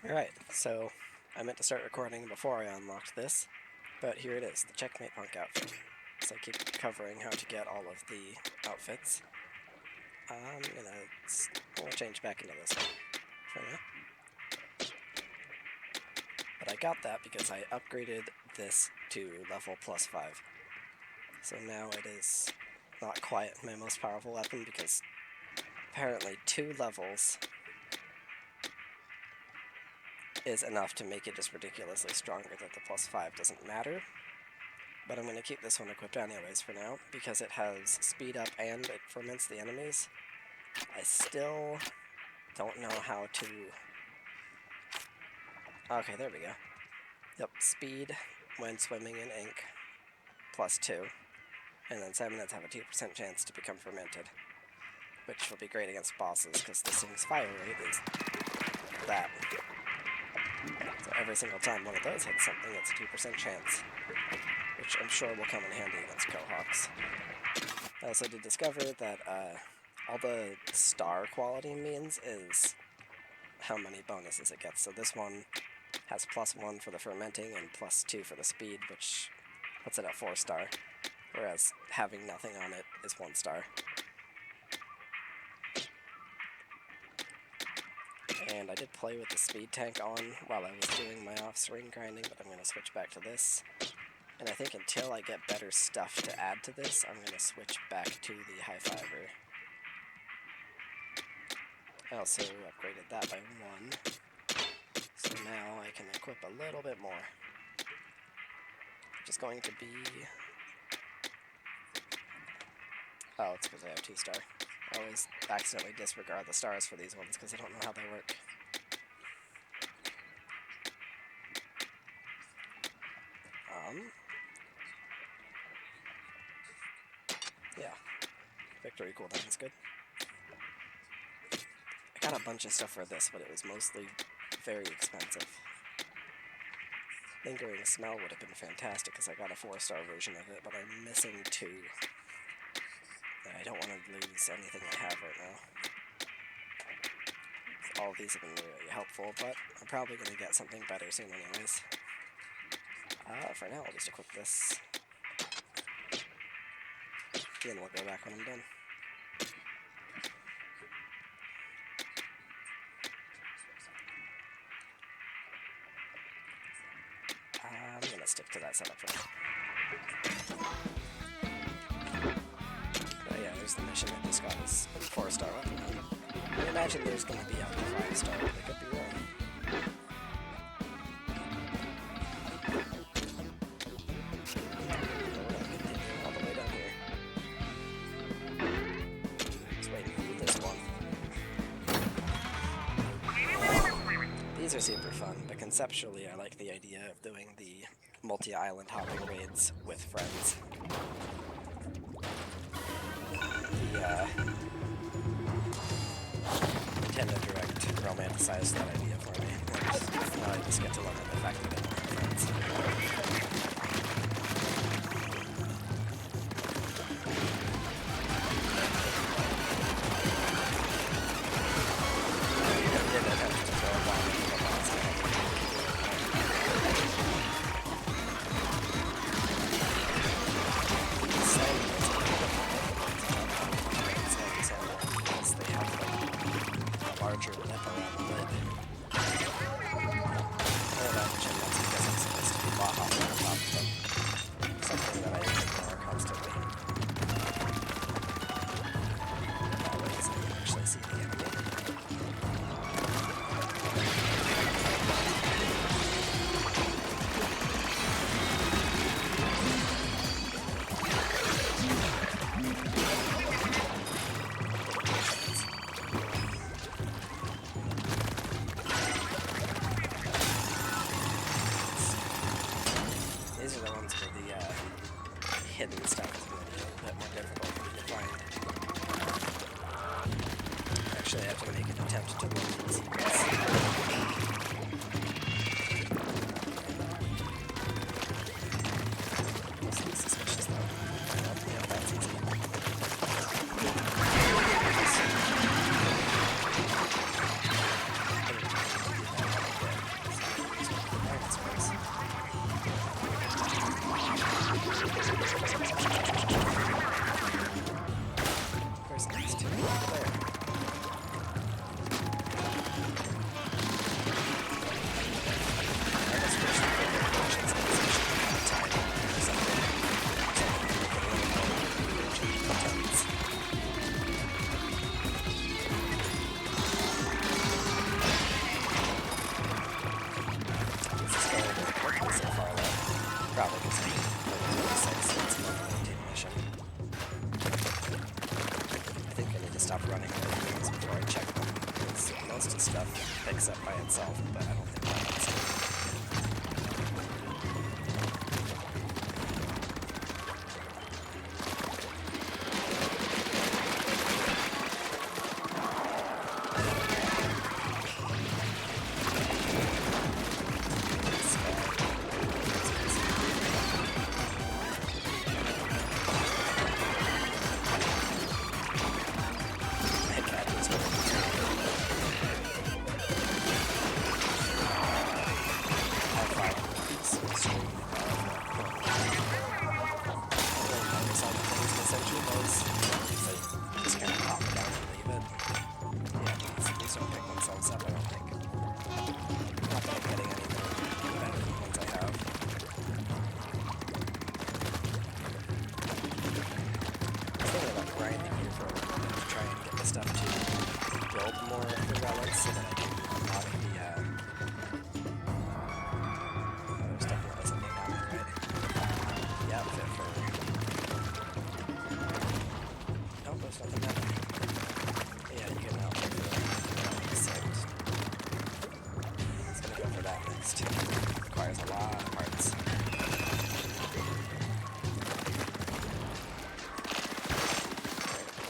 Alright, so I meant to start recording before I unlocked this, but here it is, the Checkmate Punk outfit. So I keep covering how to get all of the outfits. We'll change back into this one for now. But I got that because I upgraded this to level +5. So now it is not quite my most powerful weapon because apparently 2 levels is enough to make it just ridiculously stronger that the +5 doesn't matter. But I'm going to keep this one equipped anyways for now, because it has speed up and it ferments the enemies. I still don't know how to... Okay, there we go. Yep, speed when swimming in ink, +2. And then 7 minutes have a 2% chance to become fermented, which will be great against bosses, because this thing's fire rate is that. So every single time one of those hits something, it's a 2% chance, which I'm sure will come in handy against Cohawks. I also did discover that all the star quality means is how many bonuses it gets. So this one has +1 for the fermenting and +2 for the speed, which puts it at 4-star, whereas having nothing on it is 1-star. And I did play with the speed tank on while I was doing my off-screen grinding, but I'm going to switch back to this. And I think until I get better stuff to add to this, I'm going to switch back to the high fiber. I also upgraded that by 1, so now I can equip a little bit more. Which is going to be... Oh, it's because I have 2-star. I always accidentally disregard the stars for these ones because I don't know how they work. Yeah. Victory cooldown is good. I got a bunch of stuff for this, but it was mostly very expensive. Lingering Smell would have been fantastic because I got a 4-star version of it, but I'm missing 2. I don't want to lose anything I have right now. So all of these have been really helpful, but I'm probably going to get something better soon anyways. For now, I'll just equip this. And we'll go back when I'm done. I'm going to stick to that setup for now. Oh yeah, there's the mission I just got this 4-star weapon. I imagine there's going to be up to 5-star, but I could be wrong. All the way down here. Just waiting for this one. These are super fun, but conceptually I like the idea of doing the multi-island hopping raids with friends. Nintendo Direct romanticized that idea for me. I just get to love the fact that I don't have friends. I did attempt to throw a bomb into the boss. They have a larger lip around the lid. That's because it's supposed to be bot hopping on top of them. Something that I ignore constantly. That way so you can actually see the enemy. These are the ones where the hidden stuff is going to be a little bit more difficult for me to find. Actually, I have to make an attempt to look for the secrets. Mostly suspicious though. Yeah, that's easy. picks up by itself, but I don't think that wants to. Requires a lot of parts. It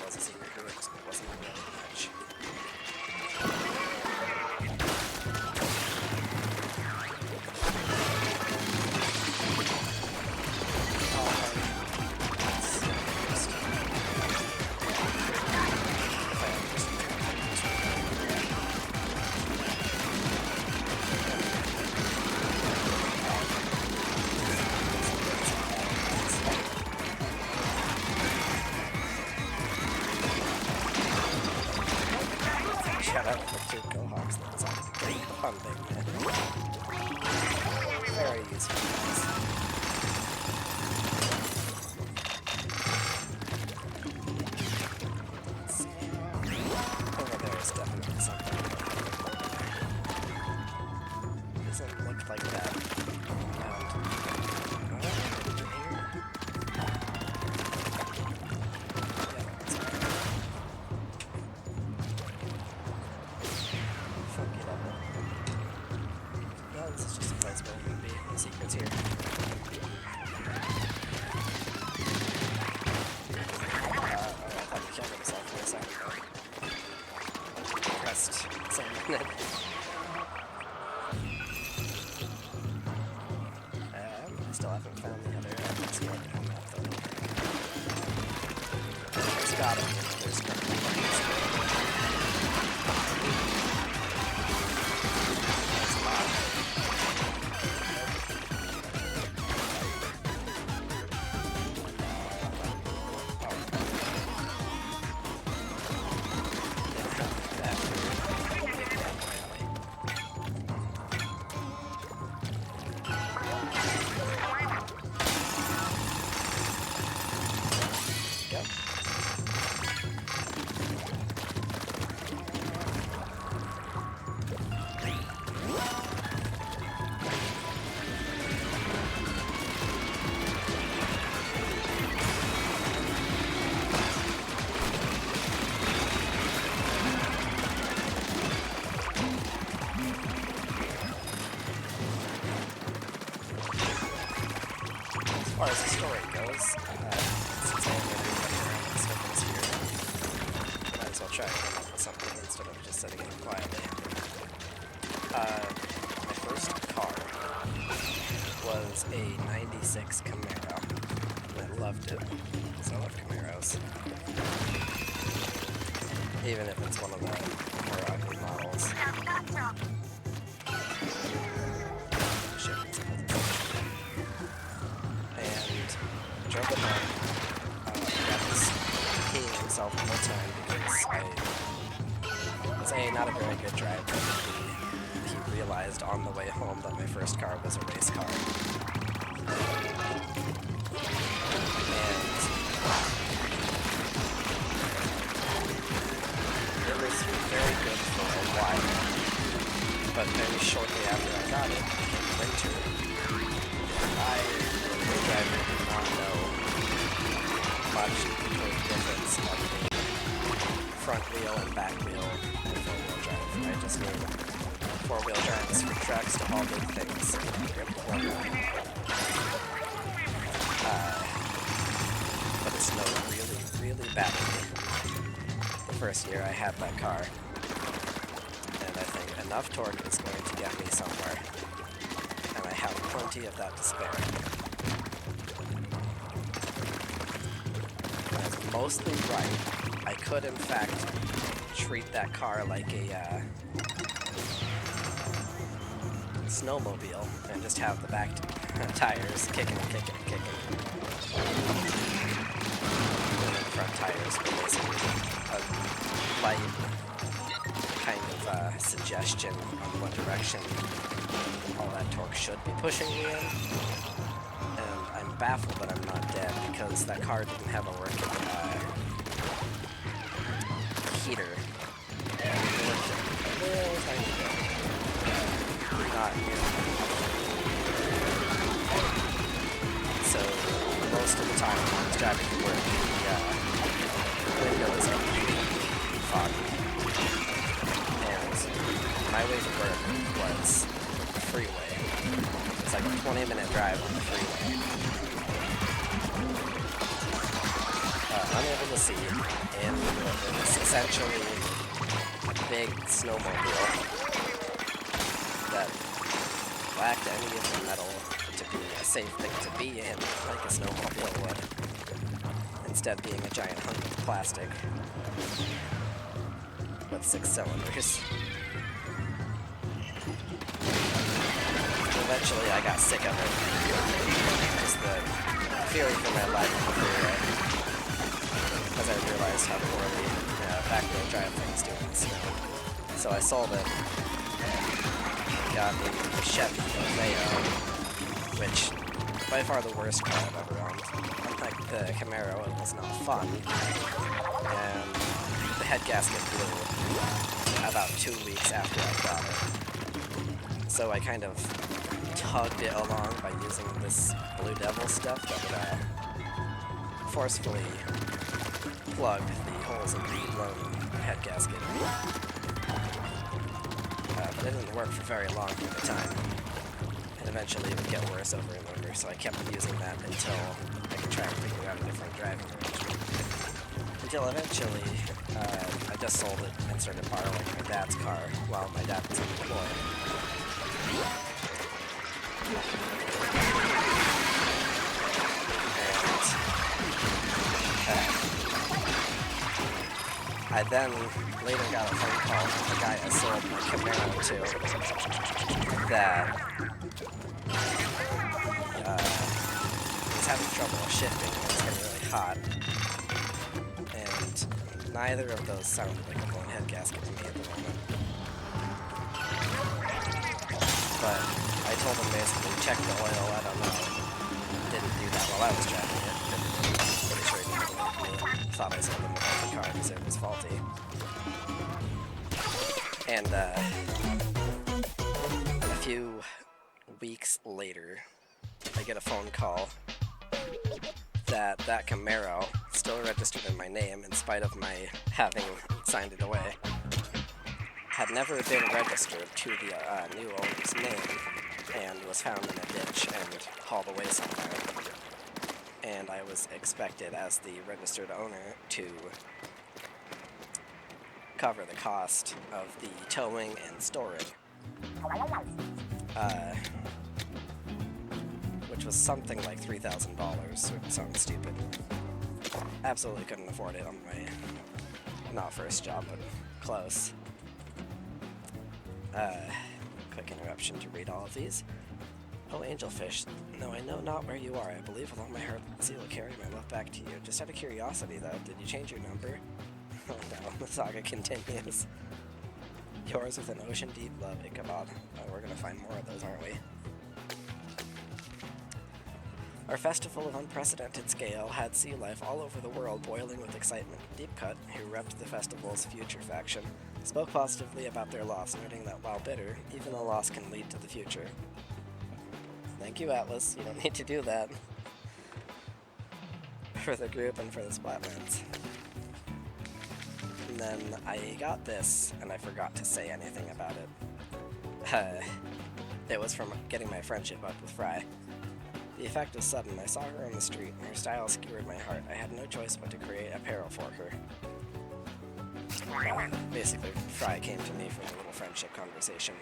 was a secret here, it wasn't really much. Shout out for two Go Hawks, that was a great fun thing, man. Very useful, guys. Let's see. Over there is definitely something. Doesn't look like that. This is just a place where there would be the secrets here. I thought you killed himself for a second ago. Pressed something. I still haven't found the other squad on that though. It's got him. There's as far as the story goes, since I have everybody around and stuff is here, might as well try and come up with something instead of just sitting in quietly. My first car was a '96 Camaro, and I loved it, because I love Camaros. Even if it's one of the more ugly models. Drove it home. That was peeing himself the whole time because I was A, not a very good driver, but B, he realized on the way home that my first car was a race car. And it was very good for a while, but very shortly after I got it, it became winter. I, as a driver, did not know much between the difference of the front wheel and back wheel and four-wheel drive. I just knew four-wheel drives for trucks to all big things. But it snowed really, really badly the first year I had that car. And I think enough torque is going to get me somewhere. And I have plenty of that to spare. That's mostly right. I could, in fact, treat that car like a snowmobile and just have the back tires kicking and kicking and kicking. And then front tires were basically a light kind of suggestion on what direction all that torque should be pushing me in. And I'm baffled that I'm not dead because that car didn't have a working heater. It worked a little tiny bit. Not nearly. So most of the time when I was driving to work, the windows are foggy. And my way to work was a freeway. It's like a 20-minute drive on the freeway. Unable to see in what is essentially a big snowmobile that lacked any of the metal to be a safe thing to be in, like a snowmobile would, instead being a giant hunk of plastic with 6 cylinders. Eventually I got sick of it. Just the fury for my life on the freeway, as I realized how poorly back-wheel drive things do in the snow. So I sold it. Got a Chevy Camaro, which by far the worst car I've ever owned. Unlike the Camaro, it was not fun, and the head gasket blew about 2 weeks after I got it. So I kind of tugged it along by using this Blue Devil stuff that would forcefully plug the holes in the blown head gasket. But it didn't work for very long at the time, and eventually it would get worse over and over, so I kept using that until I could try and figure out a different driving arrangement. Until eventually, I just sold it and started borrowing my dad's car while my dad was unemployed. I then later got a phone call from the guy I sold my Camaro to that was having trouble shifting. It was getting really hot. And neither of those sounded like a blown head gasket to me at the moment. But I told him basically, check the oil, I don't know. Didn't do that while I was driving it. Pretty sure he didn't believe me. Thought I sold him a faulty car because it was faulty. And a few weeks later, I get a phone call that Camaro, still registered in my name in spite of my having signed it away, had never been registered to the new owner's name and was found in a ditch and hauled away somewhere. And I was expected as the registered owner to cover the cost of the towing and storing, which was something like $3,000, which sounds stupid. Absolutely couldn't afford it on my, not first job, but close. Quick interruption to read all of these. Oh, angelfish, no, I know not where you are. I believe with all my heart that the sea will carry my love back to you. Just out of curiosity, though, did you change your number? Oh no, the saga continues. Yours with an ocean-deep love, Ichabod. Oh, we're gonna find more of those, aren't we? Our festival of unprecedented scale had sea life all over the world boiling with excitement. Deep Cut, who repped the festival's future faction, spoke positively about their loss, noting that while bitter, even a loss can lead to the future. Thank you, Atlas. You don't need to do that. For the group and for the Splatlands. And then I got this, and I forgot to say anything about it. It was from getting my friendship up with Fry. The effect was sudden. I saw her on the street, and her style skewered my heart. I had no choice but to create apparel for her. Basically, Fry came to me for a little friendship conversation,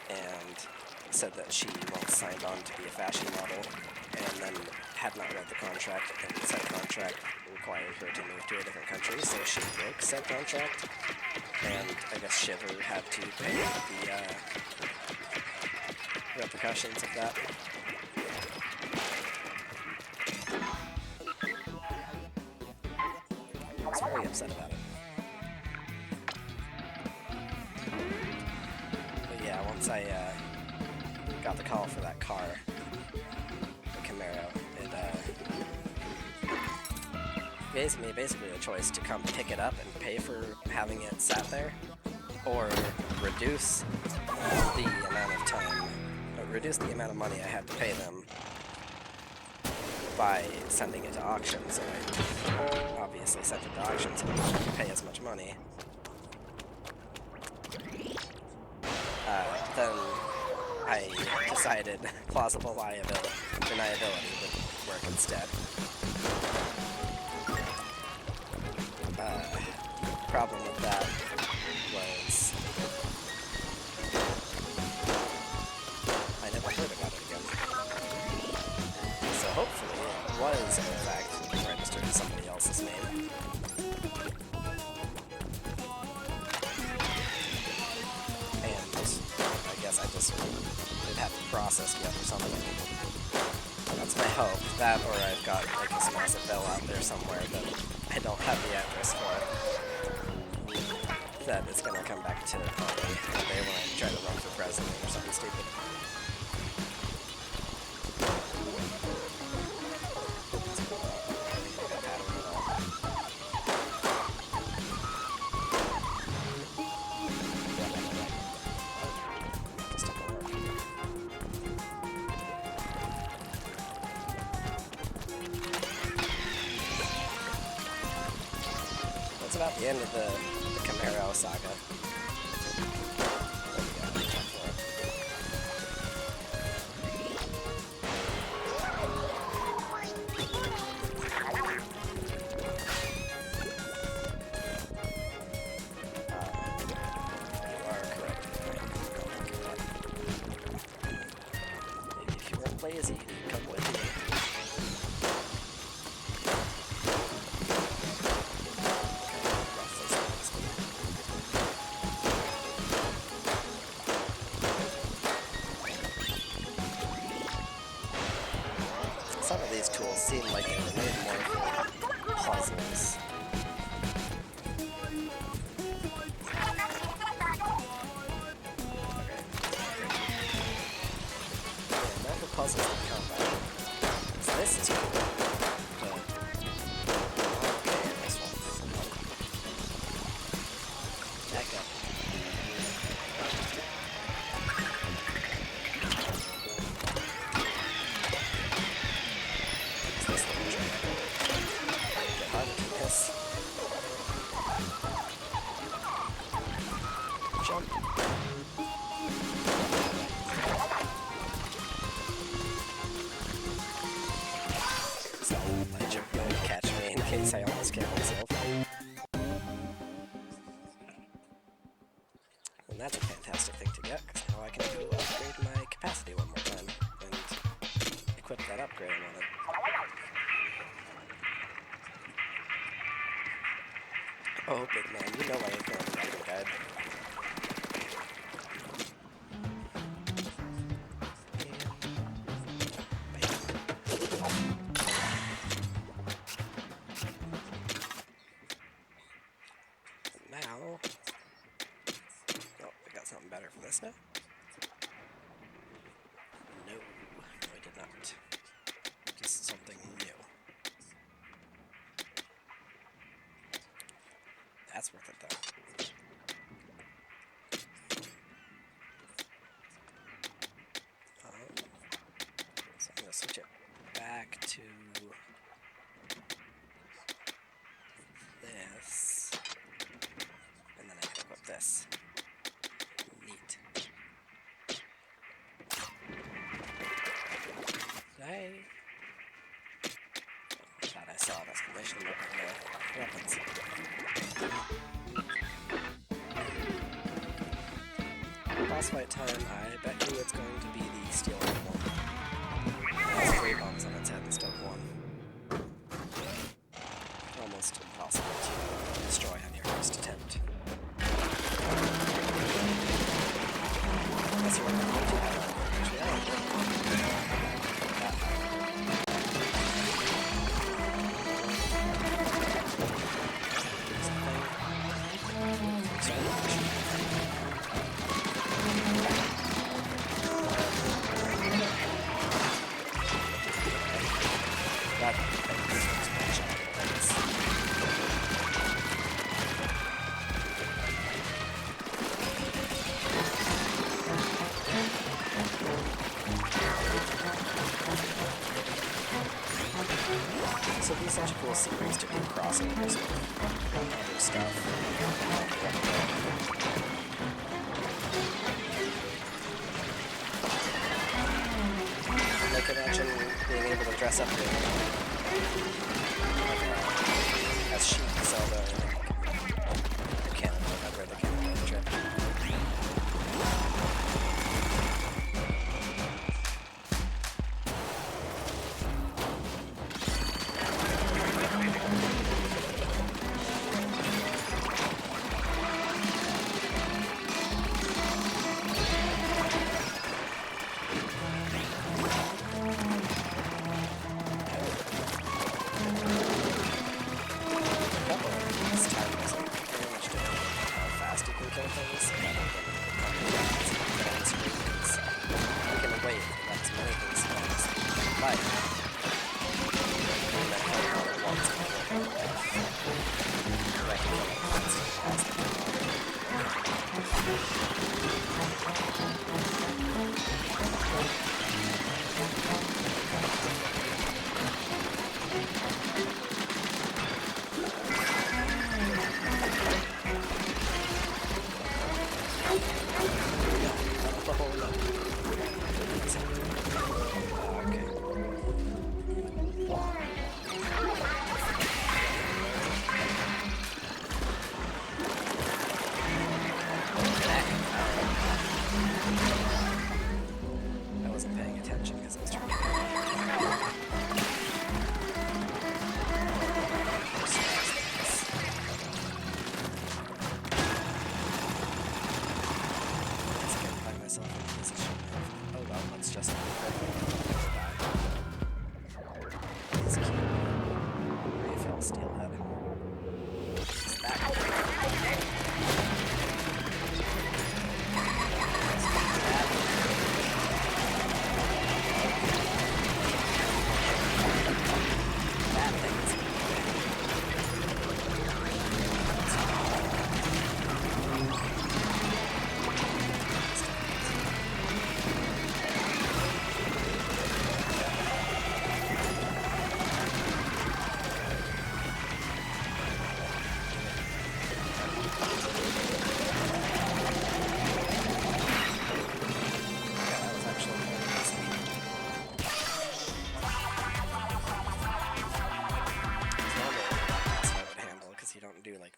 and said that she once signed on to be a fashion model, and then had not read the contract, and said contract required her to move to a different country, so she broke said contract, and I guess Shiver had to pay the repercussions of that. I was very upset about it. But yeah, once I got the call for that car, the Camaro, it gave me basically a choice to come pick it up and pay for having it sat there, or reduce the amount of time, reduce the amount of money I had to pay them by sending it to auction. So I obviously sent it to auction so I didn't pay as much money. Then I decided plausible deniability would work instead. Problem with that was I never heard about it again. So hopefully it was in fact registered to somebody else's name. And I guess I just did have to process yet or something. That's my hope. That, or I've got like this massive bill out there somewhere that I don't have the address for. That it's gonna come back to haunt me one day when I try to run for president or something stupid. That's about the end of the Camaro saga. If you weren't lazy, you'd come with me. Some of these tools seem like they were made more puzzles. Puzzles that come back. So this is cool. But okay, this one. Back up. What's this little trick? Get harder to miss. Jump. Catch me in case I almost kill myself. And that's a fantastic thing to get, because now I can go upgrade my capacity one more time and equip that upgrade I wanted. Oh, big man, you know I ignored the item guide. Something better for this now? No, I did not. Just something new. That's worth it though. So I'm gonna switch it back to this, and then I can equip this. Neat. boss fight time, I bet you it's going to be the steel one. It has 3 bombs on its head instead of 1. Almost impossible to destroy on your first attempt. Unless you want to go too high, which we are. So these are such a cool series to do crossovers with other stuff. Like imagine being able to dress up as Sheik, Zelda, or Canada, whatever the Canada trip.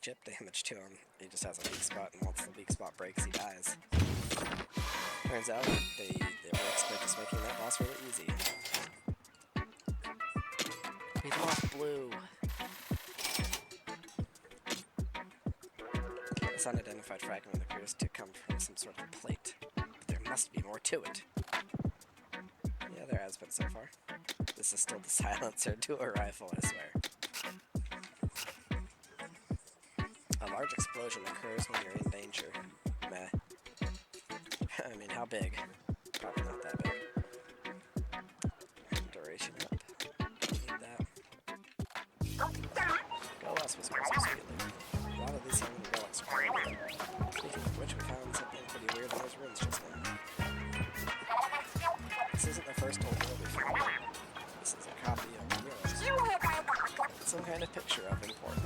Chip damage to him. He just has a weak spot, and once the weak spot breaks, he dies. Turns out it works by just making that boss really easy. We lost blue. This unidentified fragment appears to come from some sort of plate, but there must be more to it. Yeah, there has been so far. This is still the silencer to a rifle, I swear. A large explosion occurs when you're in danger. Meh. I mean, how big? Probably not that big. Duration up. Don't need that. Go us was supposed to be a lot of these young relics are pretty weird. Speaking of which, we found something pretty weird in those ruins just now. This isn't the first old world we found. This is a copy of the ruins. Some kind of picture of import.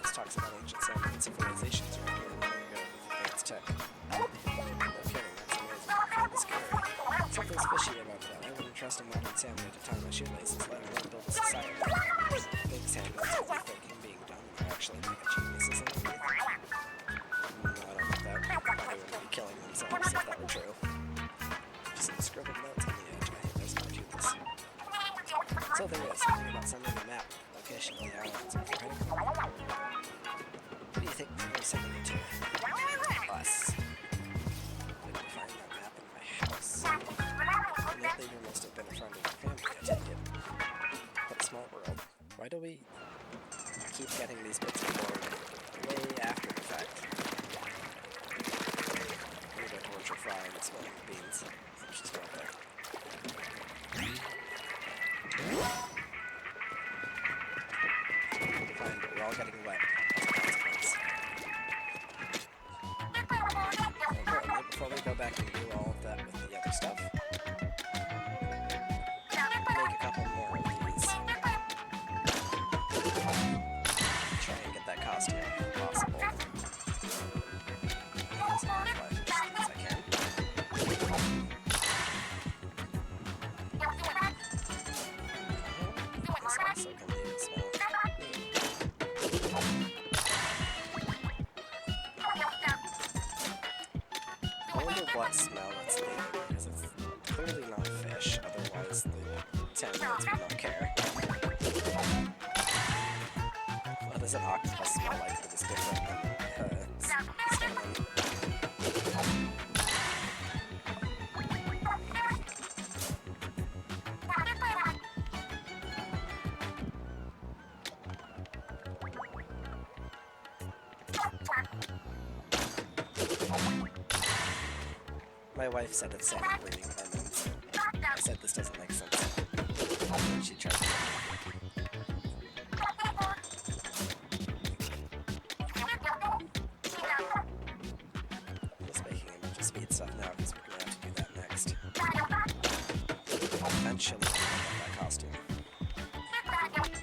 This talks about ancient Samian civilizations right here. There you go, advanced tech. No kidding, that's amazing. That's scary. Something's fishy about that. I wouldn't trust a modern Samian to tie my shoelaces, let alone build a society. Big Samians are thinking being done are actually making geniuses underneath. killing themselves if that were true. Just some scribbled notes on the edge. I think there's more to this. So there is something about sending a map location of the islands if you're heading home. Who do you think they're sending it to? Us. Did we find that map in my house? And that leader must have been a friend of your family, I take it. What a small world. Why do we keep getting these bits of board way after the fact? I'm gonna go torture fry and smelling the beans. She's right there. Fine, but we're all getting wet as a consequence. Importantly, before we go back and do all of that with the other stuff, make a couple more of these. Try and get that costume if possible. As many fly fish as I can. This also can leave it small. I wonder what smell it's leaving, because it's clearly not fish, otherwise the 10 minutes would not care. What does an octopus smell like that is different than salmon? My wife said it's salmon breeding hormones. I said this doesn't make sense. And she tried to I'm just making a bunch of speed stuff now because we're going to have to do that next. Eventually, I'm going to get that costume. Oh, I'm going to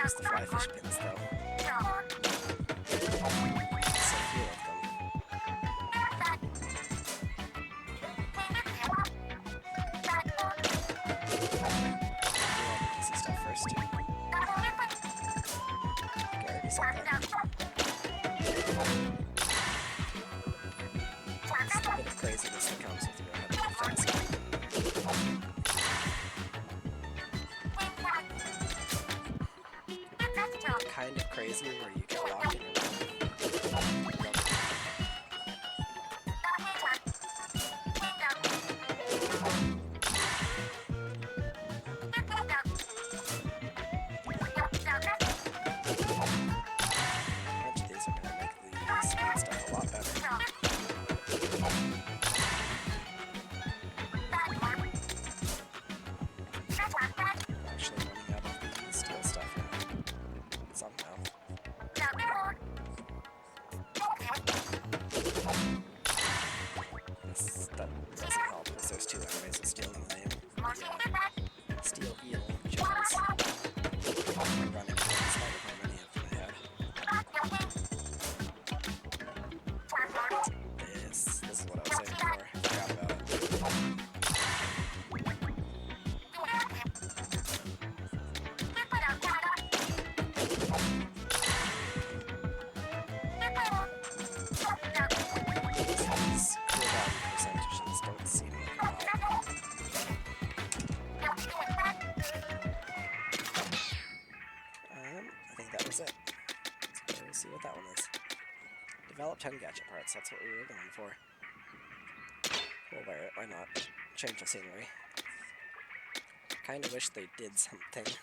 use the fly fish pins though. So few of them. Easy stuff first. Okay, I already said that. Just a bit of craziness that comes with your head fast. Kind of crazy where you get locked in your room. These are going to make the speed stuff a lot better. I'm actually running out of the steel stuff now. Somehow. That doesn't help because there's two other ways of stealing the steel eel shells. I'm running out of how many of them I had. This is what I was saying before. I forgot about it. These cooldown percentages don't seem like a lot. I think that was it. Let's go see what that one is. Develop 10 gadget parts, that's what we were going for. We'll wear it, why not? Change the scenery. Kinda wish they did something.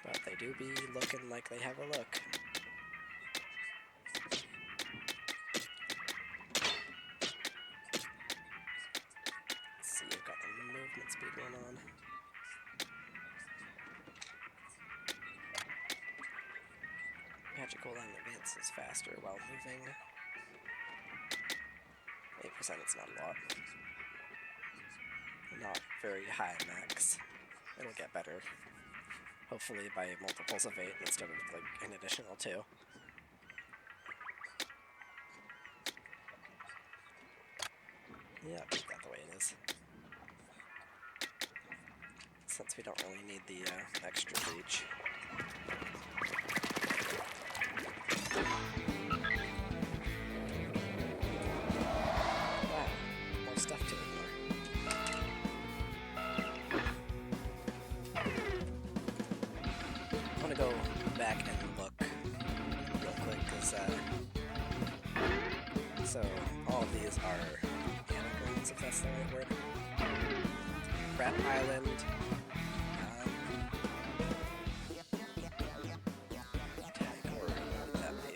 But they do be looking like they have a look. Let's see, I've got the movement speed one on. Magic cooldown advances faster while moving. 8%, it's not a lot. Not very high max. It'll get better. Hopefully by multiples of 8 instead of like an additional 2. Yeah, I'll keep that the way it is. Since we don't really need the extra reach. so all of these are anagrams, if that's the right word. Rat Island. Category, what would that be?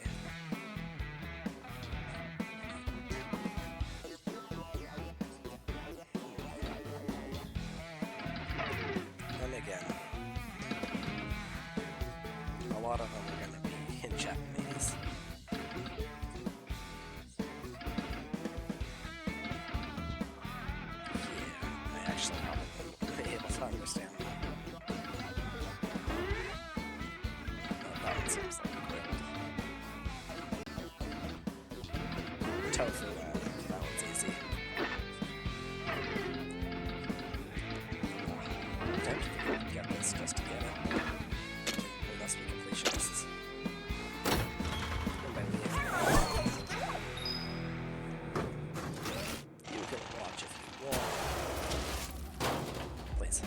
And again, a lot of them are going to be in Japanese. Yeah, I actually probably wouldn't be able to understand that. That one seems like a tofu island. That one's easy. I have to get this just to get it. We must be completionists. And by we, you can watch if you want. Please.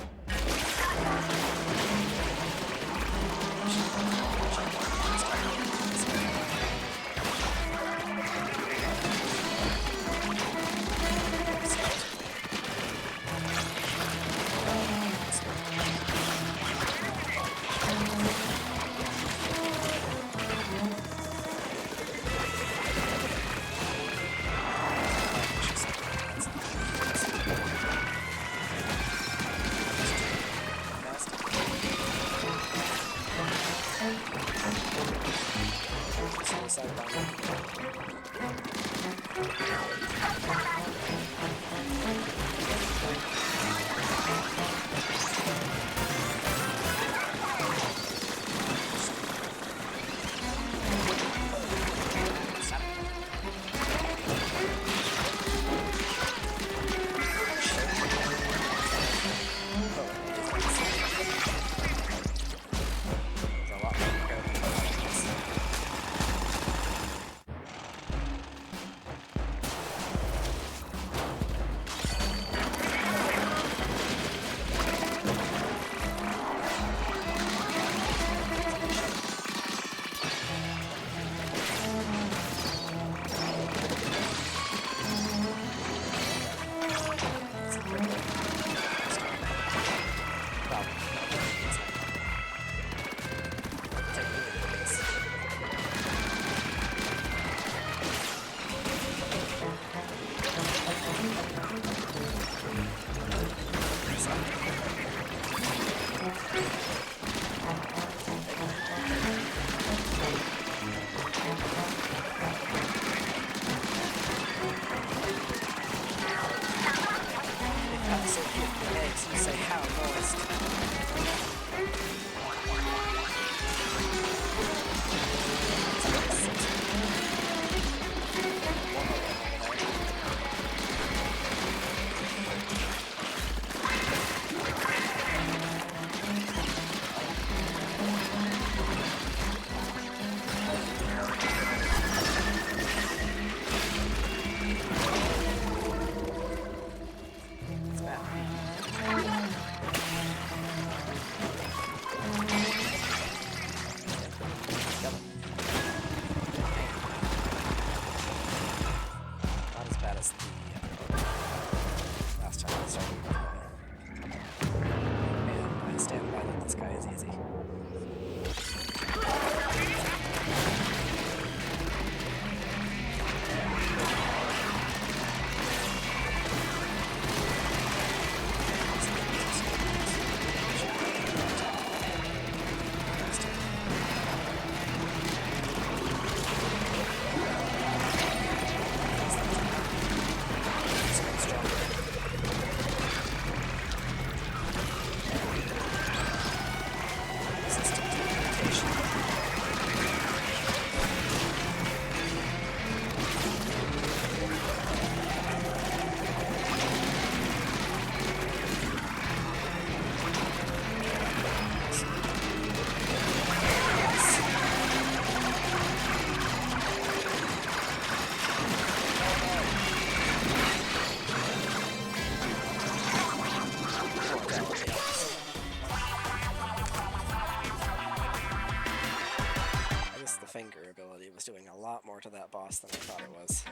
actually was doing a lot more to that boss than I thought it was.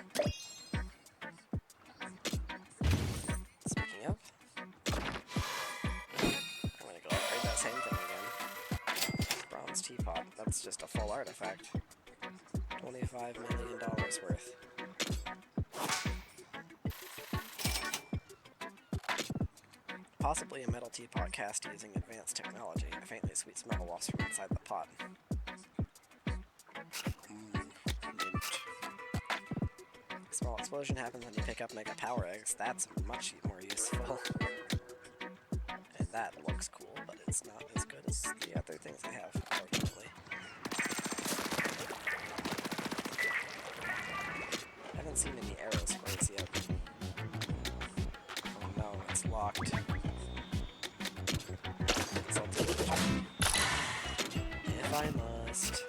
Speaking of, I'm gonna go upgrade that same thing again. Bronze teapot. That's just a full artifact. $25 million worth. Possibly a metal teapot cast using advanced technology. A faintly sweet smell wafts from inside the pot. Mint. Small explosion happens when you pick up mega power eggs. That's much more useful. And that looks cool, but it's not as good as the other things I have, unfortunately. I haven't seen any arrow squares yet. Oh no, it's locked. So I'll do it if I must.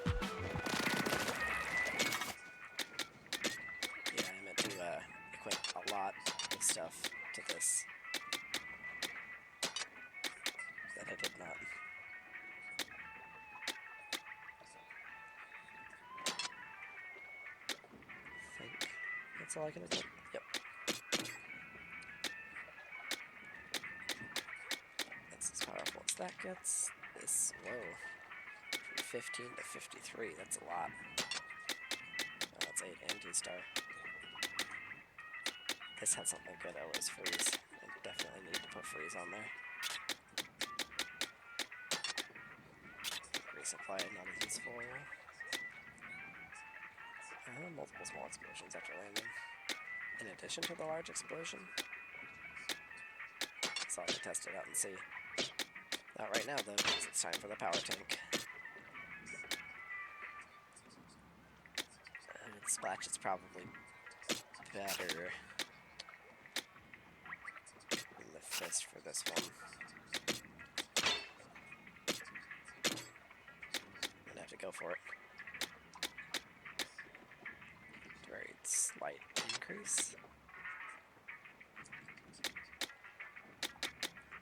Yeah, I meant to equip a lot of stuff to this that I did not. I think that's all I can equip. Yep. That's as powerful as that gets. This, whoa. From 15 to 53, that's a lot. Oh, that's 8 anti-star. This had something good, I was freeze. I definitely need to put freeze on there. Resupply, not as useful. Multiple small explosions after landing. In addition to the large explosion. So I'll have to test it out and see. Not right now though, because it's time for the power tank. Splash is probably better than the fist for this one. I'm gonna have to go for it. Very slight increase.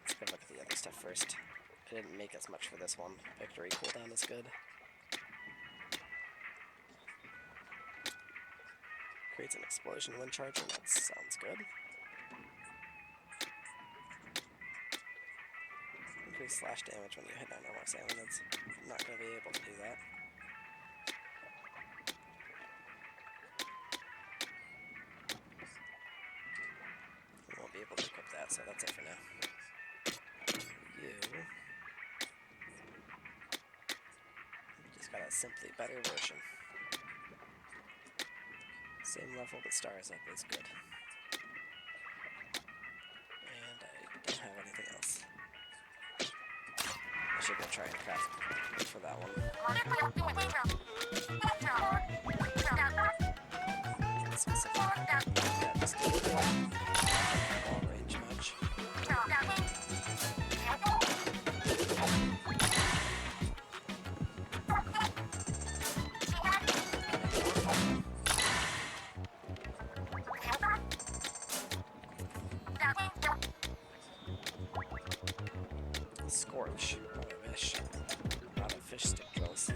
Let's go look at the other stuff first. I didn't make as much for this one. Victory cooldown is good. Creates an explosion when charging, that sounds good. Increase slash damage when you hit on normal assailants. I'm not going to be able to do that. I won't be able to equip that, so that's it for now. You just got a simply better version. Same level but stars up is good. And I don't have anything else. I should go try and craft for that one. Specific. Yeah, just ball range much. Scorch. Oh, I wish. A lot of fish stick drills.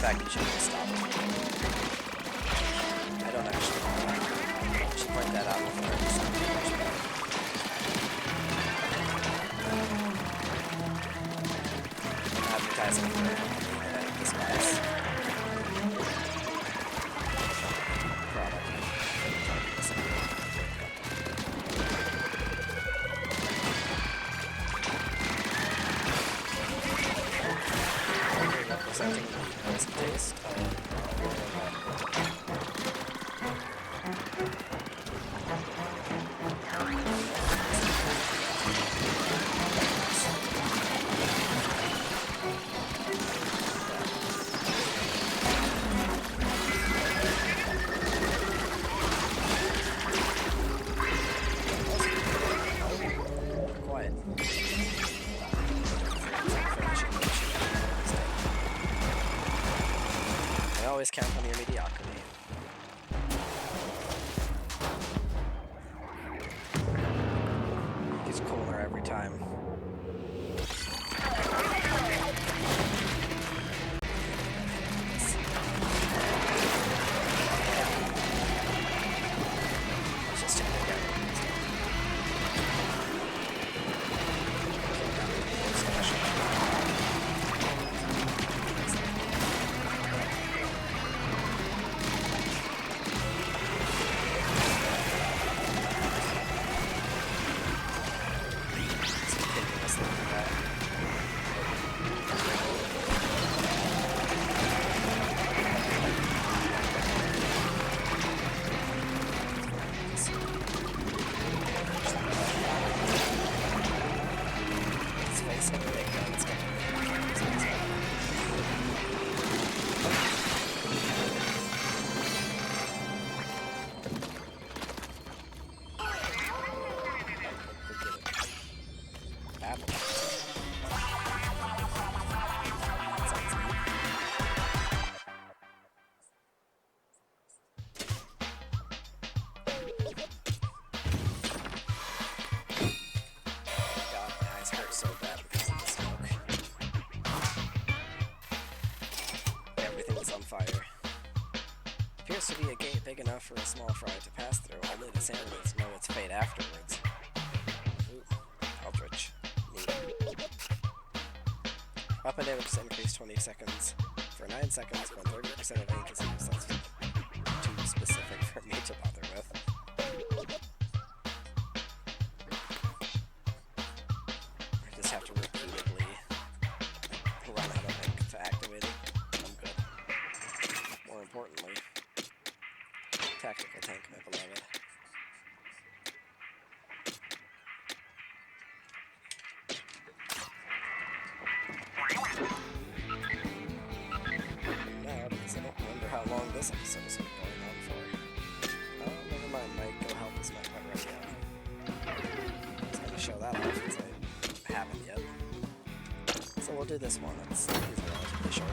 fact, you should have stopped. I don't actually know. I should point that out before I decide to push back. Advertising for this guy's product. Representing the nice taste of quiet. I always count on your mediocrity. Gets cooler every time. Let's just take it again. So bad because of the smoke. Everything is on fire. Appears to be a gate big enough for a small fry to pass through. Only the Samuels know its fate afterwards. Ooh, Eldritch. Neat. Weapon damage is increased 20 seconds for 9 seconds when 30% of ink is used. That's too specific for me to bother with. Have to repeatedly run out of ink to activate it. I'm good. More importantly, tactical tank, my beloved. Now, because I don't remember how long this episode is going on for. Oh, never mind, my Go Help is not quite ready yet. I was going to show that off since I haven't yet. So we'll do this one. These are relatively short.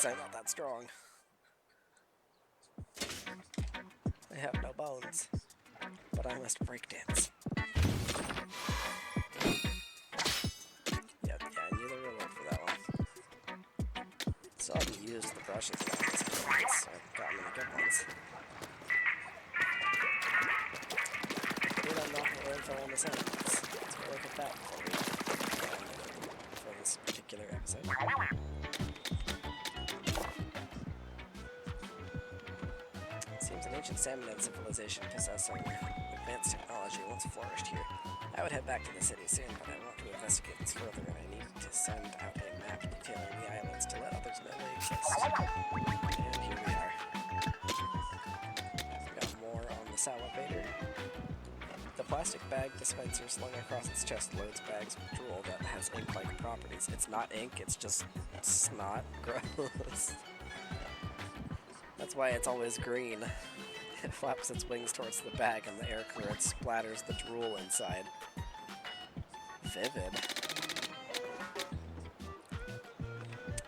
I'm not that strong. I have no bones, but I must breakdance. Yeah, neither will work for that one. So I haven't used the brushes yet at this point, so I've gotten any good ones. Dude, I'm not going to info on the sounds. That's very look at that before we for this particular episode. Seems an ancient salmonid civilization possessing advanced technology once flourished here. I would head back to the city soon, but I want to investigate this further, and I need to send out a map detailing the islands to let others know they exist. And here we are. We've got more on the salivator. The plastic bag dispenser slung across its chest loads bags with drool that has ink-like properties. It's not ink, it's just snot. Gross. That's why it's always green. It flaps its wings towards the bag and the air current splatters the drool inside. Vivid.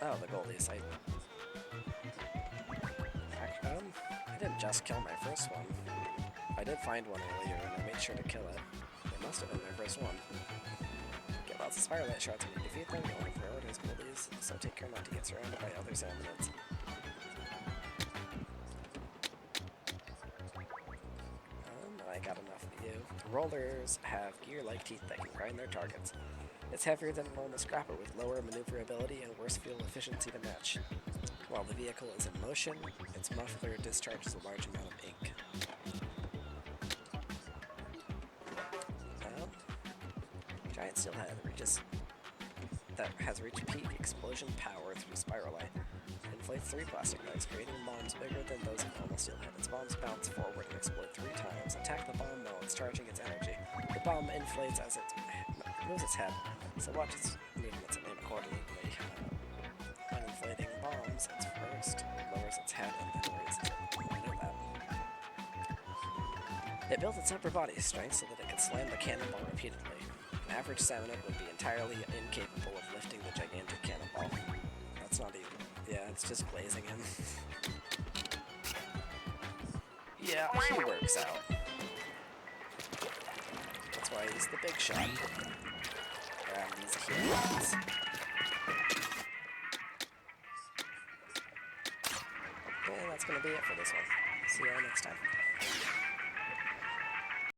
Oh, the goldies. I didn't just kill my first one. I did find one earlier and I made sure to kill it. It must have been my first one. Get lots of firelight shards when you defeat them. You want to prioritize goldies, so take care not to get surrounded by other salmonids. I got enough of you. Rollers have gear-like teeth that can grind their targets. It's heavier than a normal scrapper with lower maneuverability and worse fuel efficiency to match. While the vehicle is in motion, its muffler discharges a large amount of ink. Giant steelhead that has reached peak explosion power through spiral eye. Inflates 3 plastic bags, creating bombs bigger than those of normal steelhead. Its bombs bounce forward and explode 3 times. Attack the bomb while it's charging its energy. The bomb inflates as it moves its head, so watch its movements and aim accordingly. When inflating bombs, it first lowers its head and then raises it. I know that. It built its upper body strength so that it could slam the cannonball repeatedly. An average salmonid would be entirely incapable of lifting the gigantic cannonball. That's not even... Yeah, it's just glazing him. Yeah, he works out. That's why he's the big shot. Grab these keys. And that's gonna be it for this one. See y'all next time.